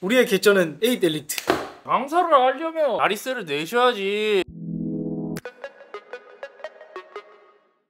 우리의 개쩌는 8 엘리트. 장사를 하려면 아리스를 내셔야지.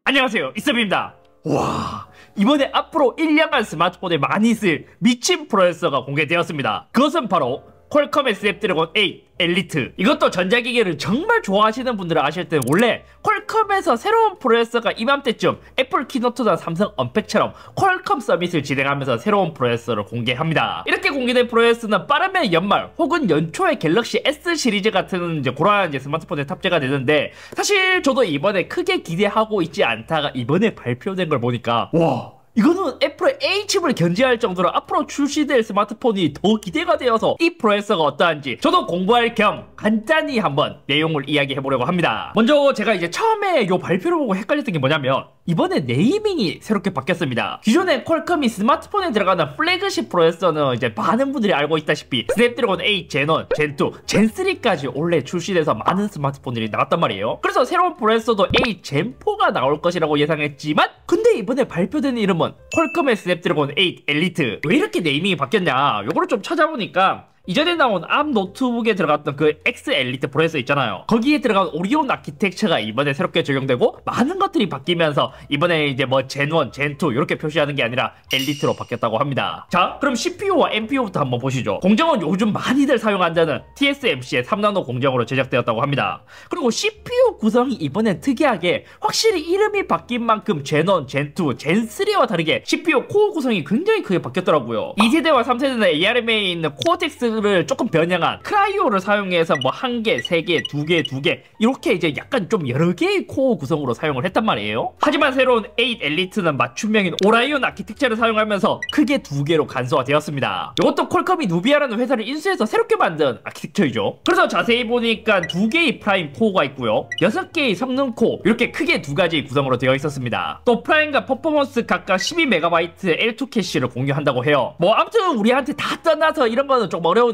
안녕하세요, 이섭입니다. 와, 이번에 앞으로 1년간 스마트폰에 많이 쓸 미친 프로세서가 공개되었습니다. 그것은 바로 퀄컴의 스냅드래곤 8 엘리트. 이것도 전자기기를 정말 좋아하시는 분들은 아실 텐데, 원래 퀄컴에서 새로운 프로세서가 이맘때쯤 애플 키노트나 삼성 언팩처럼 퀄컴 서밋을 진행하면서 새로운 프로세서를 공개합니다. 이렇게 공개된 프로세서는 빠르면 연말 혹은 연초에 갤럭시 S 시리즈 같은 그러한 스마트폰에 탑재가 되는데, 사실 저도 이번에 크게 기대하고 있지 않다가 이번에 발표된 걸 보니까 와, 이거는 애플의 A칩을 견제할 정도로 앞으로 출시될 스마트폰이 더 기대가 되어서 이 프로세서가 어떠한지 저도 공부할 겸 간단히 한번 내용을 이야기해보려고 합니다. 먼저 제가 이제 처음에 요 발표를 보고 헷갈렸던 게 뭐냐면, 이번에 네이밍이 새롭게 바뀌었습니다. 기존에 퀄컴이 스마트폰에 들어가는 플래그십 프로세서는 이제 많은 분들이 알고 있다시피 스냅드래곤 8 젠1, 젠2, 젠3까지 올해 출시돼서 많은 스마트폰들이 나왔단 말이에요. 그래서 새로운 프로세서도 8 젠4가 나올 것이라고 예상했지만, 근데 이번에 발표된 이름은 퀄컴의 스냅드래곤 8 엘리트. 왜 이렇게 네이밍이 바뀌었냐, 요거를 좀 찾아보니까 이전에 나온 암 노트북에 들어갔던 그 X 엘리트 프로세서 있잖아요. 거기에 들어간 오리온 아키텍처가 이번에 새롭게 적용되고 많은 것들이 바뀌면서 이번에 이제 뭐 젠1, 젠2 이렇게 표시하는 게 아니라 엘리트로 바뀌었다고 합니다. 자, 그럼 CPU와 NPU부터 한번 보시죠. 공정은 요즘 많이들 사용한다는 TSMC의 3나노 공정으로 제작되었다고 합니다. 그리고 CPU 구성이 이번엔 특이하게 확실히 이름이 바뀐 만큼 젠1, 젠2, 젠3와 다르게 CPU 코어 구성이 굉장히 크게 바뀌었더라고요. 2세대와 3세대는 ARM에 있는 코어텍스 를 조금 변형한 크라이오를 사용해서 뭐 1개, 3개, 2개, 2개 이렇게 이제 약간 좀 여러 개의 코어 구성으로 사용을 했단 말이에요. 하지만 새로운 8 엘리트는 맞춤형인 오라이온 아키텍처를 사용하면서 크게 2개로 간소화되었습니다. 이것도 퀄컴이 누비아라는 회사를 인수해서 새롭게 만든 아키텍처이죠. 그래서 자세히 보니까 2개의 프라임 코어가 있고요, 6개의 성능 코어, 이렇게 크게 2가지 구성으로 되어 있었습니다. 또 프라임과 퍼포먼스 각각 12MB L2 캐시를 공유한다고 해요. 뭐 아무튼 우리한테 다 떠나서 이런 거는 좀 어려우니까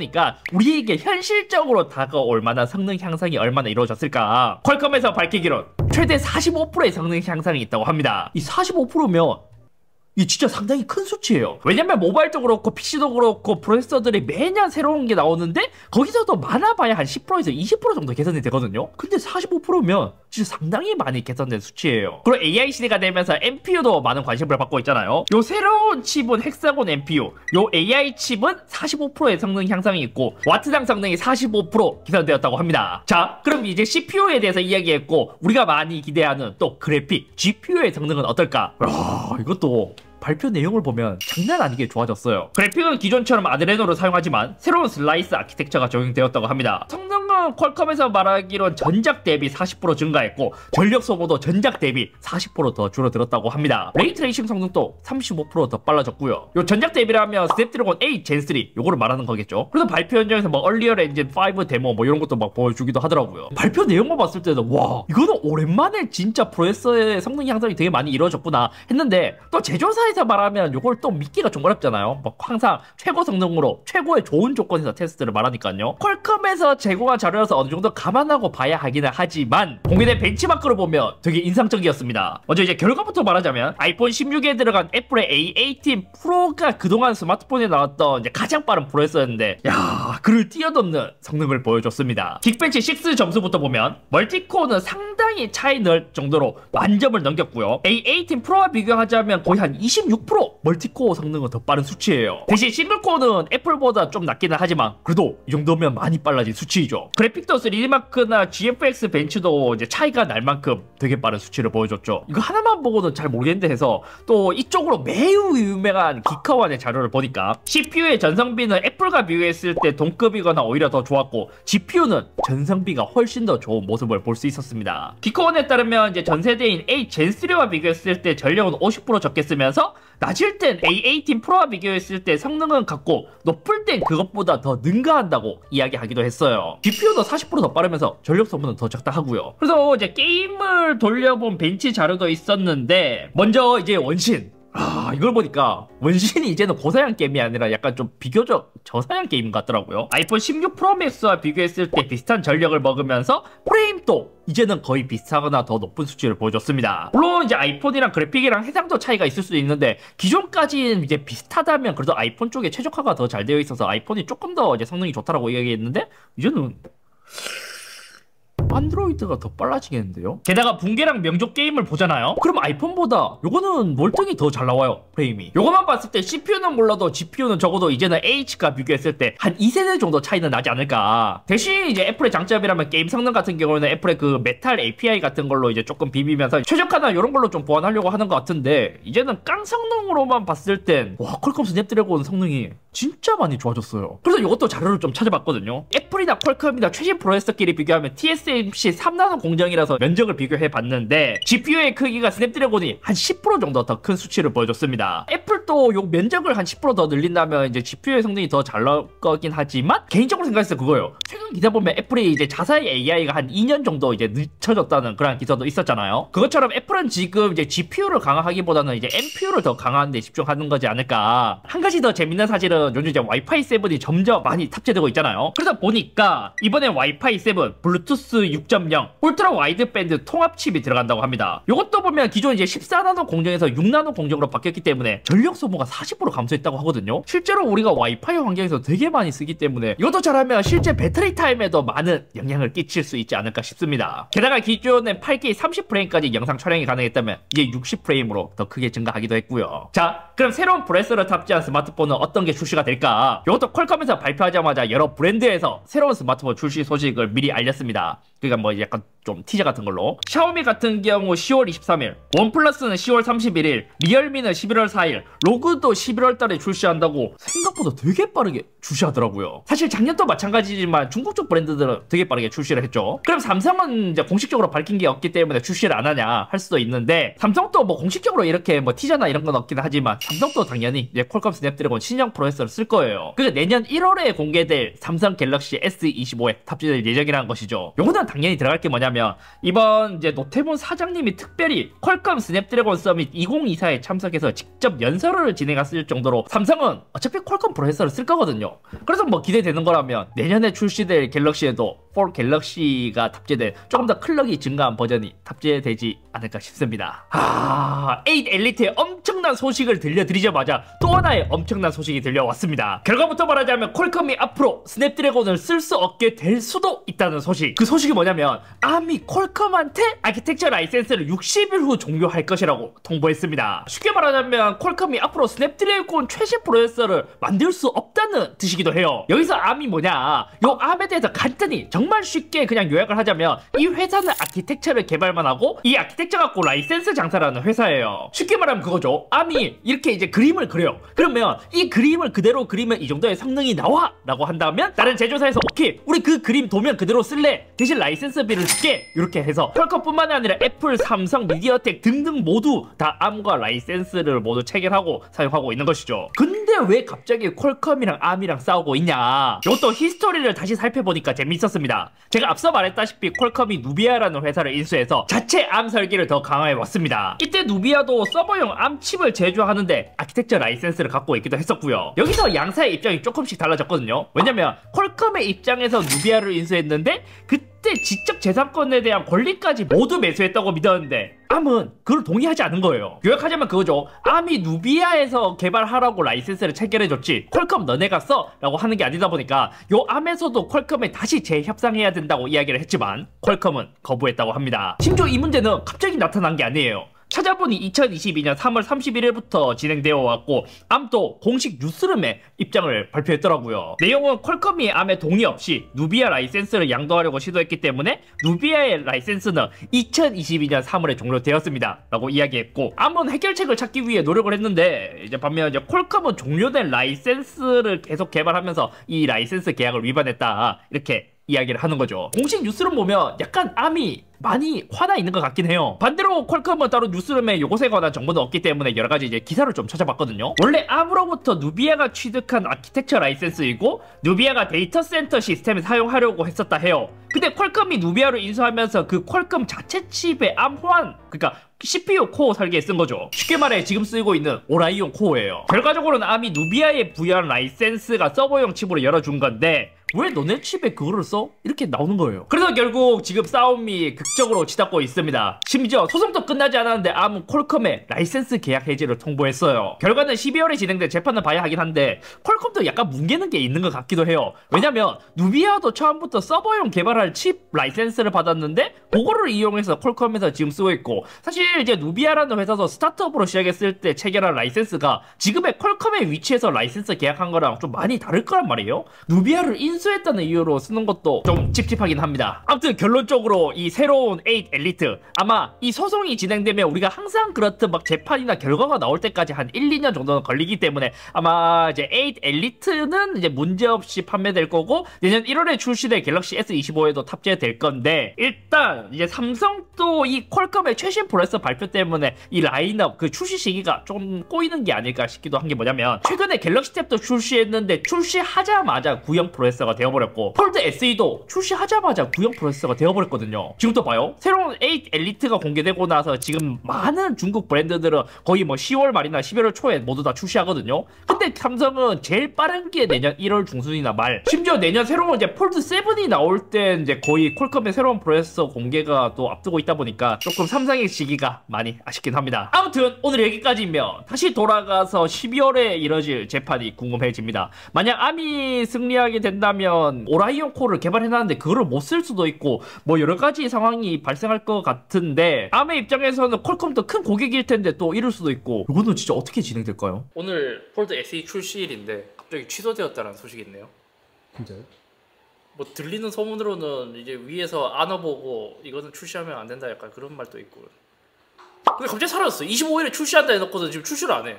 우리에게 현실적으로 다가올 만한 성능 향상이 얼마나 이루어졌을까. 퀄컴에서 밝히기론 최대 45%의 성능 향상이 있다고 합니다. 이 45%면 이 진짜 상당히 큰 수치예요. 왜냐면 모바일도 그렇고 PC도 그렇고 프로세서들이 매년 새로운 게 나오는데 거기서도 많아봐야 한 10%에서 20% 정도 개선이 되거든요. 근데 45%면 진짜 상당히 많이 개선된 수치예요. 그리고 AI 시대가 되면서 NPU도 많은 관심을 받고 있잖아요. 요 새로운 칩은 헥사곤 NPU, 요 AI 칩은 45%의 성능 향상이 있고 와트당 성능이 45% 개선되었다고 합니다. 자, 그럼 이제 CPU에 대해서 이야기했고, 우리가 많이 기대하는 또 그래픽, GPU의 성능은 어떨까? 이것도 발표 내용을 보면 장난 아니게 좋아졌어요. 그래픽은 기존처럼 아드레노를 사용하지만 새로운 슬라이스 아키텍처가 적용되었다고 합니다. 성능은 퀄컴에서 말하기론 전작 대비 40% 증가했고 전력 소모도 전작 대비 40% 더 줄어들었다고 합니다. 레이트레이싱 성능도 35% 더 빨라졌고요. 요 전작 대비라면 스냅드래곤 8 젠3 요거를 말하는 거겠죠. 그래서 발표 현장에서 뭐 얼리얼 엔진 5 데모 뭐 이런 것도 막 보여주기도 하더라고요. 발표 내용만 봤을 때는 와, 이거는 오랜만에 진짜 프로세서의 성능 향상이 되게 많이 이루어졌구나 했는데, 또 제조사에서 말하면 이걸 또 믿기가 좀 어렵잖아요. 뭐 항상 최고 성능으로 최고의 좋은 조건에서 테스트를 말하니까요. 퀄컴에서 제공한 자료여서 어느 정도 감안하고 봐야 하기는 하지만 공개된 벤치마크를 보면 되게 인상적이었습니다. 먼저 이제 결과부터 말하자면 아이폰 16에 들어간 애플의 A18 프로가 그동안 스마트폰에 나왔던 이제 가장 빠른 프로세서였는데, 야, 그를 뛰어넘는 성능을 보여줬습니다. 긱벤치 6 점수부터 보면 멀티코어는 상당히 차이 날 정도로 만점을 넘겼고요. A18 프로와 비교하자면 거의 한 26% 멀티코어 성능은 더 빠른 수치예요. 대신 싱글코어는 애플보다 좀 낮기는 하지만 그래도 이 정도면 많이 빨라진 수치이죠. 그래픽도 3D마크나 GFX 벤츠도 이제 차이가 날 만큼 되게 빠른 수치를 보여줬죠. 이거 하나만 보고는 잘 모르겠는데 해서 또 이쪽으로 매우 유명한 기카원의 자료를 보니까 CPU의 전성비는 애플과 비교했을 때 동급이거나 오히려 더 좋았고 GPU는 전성비가 훨씬 더 좋은 모습을 볼 수 있었습니다. 기카원에 따르면 이제 전세대인 A 젠3와 비교했을 때 전력은 50% 적게 쓰면서 낮을 땐 A18 프로와 비교했을 때 성능은 같고 높을 땐 그것보다 더 능가한다고 이야기하기도 했어요. GPU도 40% 더 빠르면서 전력 소모는 더 적다 하고요. 그래서 이제 게임을 돌려본 벤치 자료도 있었는데, 먼저 이제 원신 이걸 보니까 원신이 이제는 고사양 게임이 아니라 약간 좀 비교적 저사양 게임 같더라고요. 아이폰 16 프로 맥스와 비교했을 때 비슷한 전력을 먹으면서 프레임도 이제는 거의 비슷하거나 더 높은 수치를 보여줬습니다. 물론 이제 아이폰이랑 그래픽이랑 해상도 차이가 있을 수도 있는데 기존까지는 이제 비슷하다면 그래도 아이폰 쪽에 최적화가 더 잘 되어 있어서 아이폰이 조금 더 이제 성능이 좋다라고 이야기했는데 이제는 안드로이드가 더 빨라지겠는데요? 게다가 붕괴랑 명족 게임을 보잖아요? 그럼 아이폰보다 요거는 월등히 더 잘 나와요, 프레임이. 요거만 봤을 때 CPU는 몰라도 GPU는 적어도 이제는 H가 비교했을 때 한 2세대 정도 차이는 나지 않을까. 대신 이제 애플의 장점이라면 게임 성능 같은 경우는 애플의 그 메탈 API 같은 걸로 이제 조금 비비면서 최적화나 이런 걸로 좀 보완하려고 하는 것 같은데 이제는 깡 성능으로만 봤을 땐 와, 퀄컴 스냅드래곤 성능이 진짜 많이 좋아졌어요. 그래서 이것도 자료를 좀 찾아봤거든요. 애플이나 퀄컴이나 최신 프로세서끼리 비교하면 TSMC 3나노 공정이라서 면적을 비교해봤는데 GPU의 크기가 스냅드래곤이 한 10% 정도 더 큰 수치를 보여줬습니다. 애플도 요 면적을 한 10% 더 늘린다면 이제 GPU의 성능이 더 잘 나올 거긴 하지만 개인적으로 생각했을 때 그거예요. 최근 기사 보면 애플이 이제 자사의 AI가 한 2년 정도 이제 늦춰졌다는 그런 기사도 있었잖아요. 그것처럼 애플은 지금 이제 GPU를 강화하기보다는 이제 NPU를 더 강화하는 데 집중하는 거지 않을까. 한 가지 더 재밌는 사실은 요즘 이제 와이파이 7이 점점 많이 탑재되고 있잖아요. 그러다 보니까 이번에 와이파이 7 블루투스 6.0 울트라 와이드 밴드 통합 칩이 들어간다고 합니다. 이것도 보면 기존 이제 14나노 공정에서 6나노 공정으로 바뀌었기 때문에 전력 소모가 40% 감소했다고 하거든요. 실제로 우리가 와이파이 환경에서 되게 많이 쓰기 때문에 이것도 잘하면 실제 배터리 타임에도 많은 영향을 끼칠 수 있지 않을까 싶습니다. 게다가 기존에 8K 30프레임까지 영상 촬영이 가능했다면 이제 60프레임으로 더 크게 증가하기도 했고요. 자, 그럼 새로운 프로세서를 탑재한 스마트폰은 어떤 게 출시가 될까? 이것도 퀄컴에서 발표하자마자 여러 브랜드에서 새로운 스마트폰 출시 소식을 미리 알렸습니다. 그러니까 뭐 약간 좀 티저 같은 걸로. 샤오미 같은 경우 10월 23일, 원플러스는 10월 31일, 리얼미는 11월 4일, 로그도 11월 달에 출시한다고 생각보다 되게 빠르게 출시하더라고요. 사실 작년도 마찬가지지만 중국 쪽 브랜드들은 되게 빠르게 출시를 했죠. 그럼 삼성은 이제 공식적으로 밝힌 게 없기 때문에 출시를 안 하냐 할 수도 있는데 삼성도 뭐 공식적으로 이렇게 뭐 티저나 이런 건 없긴 하지만 삼성도 당연히 이제 퀄컴 스냅드래곤 신형 프로세서를 쓸 거예요. 그래서 내년 1월에 공개될 삼성 갤럭시 S25에 탑재될 예정이라는 것이죠. 요거는 당연히 들어갈 게 뭐냐면 이번 이제 노태본 사장님이 특별히 퀄컴 스냅드래곤 서밋 2024에 참석해서 직접 연설을 진행했을 정도로 삼성은 어차피 퀄컴 프로세서를 쓸 거거든요. 그래서 뭐 기대되는 거라면 내년에 출시될 갤럭시에도 4 갤럭시가 탑재된 조금 더 클럭이 증가한 버전이 탑재되지 않을까 싶습니다. 8 엘리트의 엄청난 소식을 들려드리자마자 또 하나의 엄청난 소식이 들려왔습니다. 결과부터 말하자면 퀄컴이 앞으로 스냅드래곤을 쓸 수 없게 될 수도 있다는 소식. 그 소식이 뭐냐면 ARM이 퀄컴한테 아키텍처 라이센스를 60일 후 종료할 것이라고 통보했습니다. 쉽게 말하자면 퀄컴이 앞으로 스냅드래곤 최신 프로세서를 만들 수 없다는 뜻이기도 해요. 여기서 ARM이 뭐냐, 요 ARM에 대해서 간단히 정말 쉽게 그냥 요약을 하자면 이 회사는 아키텍처를 개발만 하고 이 아키텍처 갖고 라이센스 장사를 하는 회사예요. 쉽게 말하면 그거죠. ARM이 이렇게 이제 그림을 그려요. 그러면 이 그림을 그대로 그리면 이 정도의 성능이 나와 라고 한다면 다른 제조사에서 오케이 우리 그 그림 도면 그대로 쓸래, 대신 라이센스비를 줄게, 이렇게 해서 퀄컴뿐만 아니라 애플, 삼성, 미디어텍 등등 모두 다 ARM과 라이센스를 모두 체결하고 사용하고 있는 것이죠. 근데 왜 갑자기 퀄컴이랑 ARM이랑 싸우고 있냐, 이것도 히스토리를 다시 살펴보니까 재밌었습니다. 제가 앞서 말했다시피 퀄컴이 누비아라는 회사를 인수해서 자체 ARM 설계를 더 강화해 왔습니다. 이때 누비아도 서버용 ARM 칩을 제조하는데 아키텍처 라이센스를 갖고 있기도 했었고요. 여기서 양사의 입장이 조금씩 달라졌거든요. 왜냐면 퀄컴의 입장에서 누비아를 인수했는데 그때 지적 재산권에 대한 권리까지 모두 매수했다고 믿었는데 ARM은 그걸 동의하지 않은 거예요. 요약하자면 그거죠. ARM이 누비아에서 개발하라고 라이센스를 체결해줬지 퀄컴 너네가 써 라고 하는 게 아니다 보니까 요 ARM에서도 퀄컴에 다시 재협상해야 된다고 이야기를 했지만 퀄컴은 거부했다고 합니다. 심지어 이 문제는 갑자기 나타난 게 아니에요. 찾아보니 2022년 3월 31일부터 진행되어 왔고 ARM도 공식 뉴스룸에 입장을 발표했더라고요. 내용은 퀄컴이 ARM에 동의 없이 누비아 라이센스를 양도하려고 시도했기 때문에 누비아의 라이센스는 2022년 3월에 종료되었습니다 라고 이야기했고, ARM은 해결책을 찾기 위해 노력을 했는데 이제 반면 이제 퀄컴은 종료된 라이센스를 계속 개발하면서 이 라이센스 계약을 위반했다 이렇게 이야기를 하는 거죠. 공식 뉴스룸 보면 약간 ARM이 많이 화나 있는 것 같긴 해요. 반대로 퀄컴은 따로 뉴스룸에 요것에 관한 정보는 없기 때문에 여러가지 이제 기사를 좀 찾아봤거든요. 원래 ARM으로부터 누비아가 취득한 아키텍처 라이센스이고 누비아가 데이터 센터 시스템을 사용하려고 했었다 해요. 근데 퀄컴이 누비아를 인수하면서 그 퀄컴 자체 칩의 암 호환, 그러니까 CPU 코어 설계에 쓴 거죠. 쉽게 말해 지금 쓰고 있는 오라이온 코어예요. 결과적으로는 암이 누비아에 부여한 라이센스가 서버용 칩으로 열어준 건데 왜 너네 칩에 그거를 써? 이렇게 나오는 거예요. 그래서 결국 지금 싸움이 극적으로 치닫고 있습니다. 심지어 소송도 끝나지 않았는데 암은 퀄컴의 라이센스 계약 해지를 통보했어요. 결과는 12월에 진행된 재판을 봐야 하긴 한데 퀄컴도 약간 뭉개는 게 있는 것 같기도 해요. 왜냐면 누비아도 처음부터 서버용 개발할 칩 라이센스를 받았는데 그거를 이용해서 퀄컴에서 지금 쓰고 있고, 사실 이제 누비아라는 회사도 스타트업으로 시작했을 때 체결한 라이센스가 지금의 퀄컴의 위치에서 라이센스 계약한 거랑 좀 많이 다를 거란 말이에요. 누비아를 인수했다는 이유로 쓰는 것도 좀 찝찝하긴 합니다. 아무튼 결론적으로 이 새로운 8 엘리트, 아마 이 소송이 진행되면 우리가 항상 그렇듯 막 재판이나 결과가 나올 때까지 한 1, 2년 정도는 걸리기 때문에 아마 이제 8 엘리트는 이제 문제없이 판매될 거고, 내년 1월에 출시될 갤럭시 S25에도 탑재될 건데, 일단 이제 삼성도 이 퀄컴의 최신 프로세서 발표 때문에 이 라인업 그 출시 시기가 좀 꼬이는 게 아닐까 싶기도 한 게 뭐냐면, 최근에 갤럭시 탭도 출시했는데 출시하자마자 구형 프로세서가 되어버렸고, 폴드 SE도 출시하자마자 구형 프로세서가 되어버렸거든요. 지금 또 봐요. 새로운 8 엘리트가 공개되고 나서 지금 많은 중국 브랜드들은 거의 뭐 10월 말이나 11월 초에 모두 다 출시하거든요. 근데 삼성은 제일 빠른 게 내년 1월 중순이나 말, 심지어 내년 새로운 이제 폴드 7이 나올 때 이제 거의 퀄컴의 새로운 프로세서 공개가 또 앞두고 있다 보니까 조금 삼성의 시기가 많이 아쉽긴 합니다. 아무튼 오늘 여기까지면 다시 돌아가서 12월에 이뤄질 재판이 궁금해집니다. 만약 암이 승리하게 된다면 오라이온 코어를 개발해놨는데 그거를 못 쓸 수도 있고 뭐 여러가지 상황이 발생할 것 같은데, 암의 입장에서는 퀄컴도 큰 고객일 텐데 또 이럴 수도 있고, 이거는 진짜 어떻게 진행될까요? 오늘 폴드 SE 출시일인데 갑자기 취소되었다는 소식이 있네요. 진짜요? 뭐 들리는 소문으로는 이제 위에서 안아보고 이거는 출시하면 안 된다 약간 그런 말도 있고. 근데 갑자기 사라졌어. 25일에 출시한다 해놓고서 지금 출시를 안 해.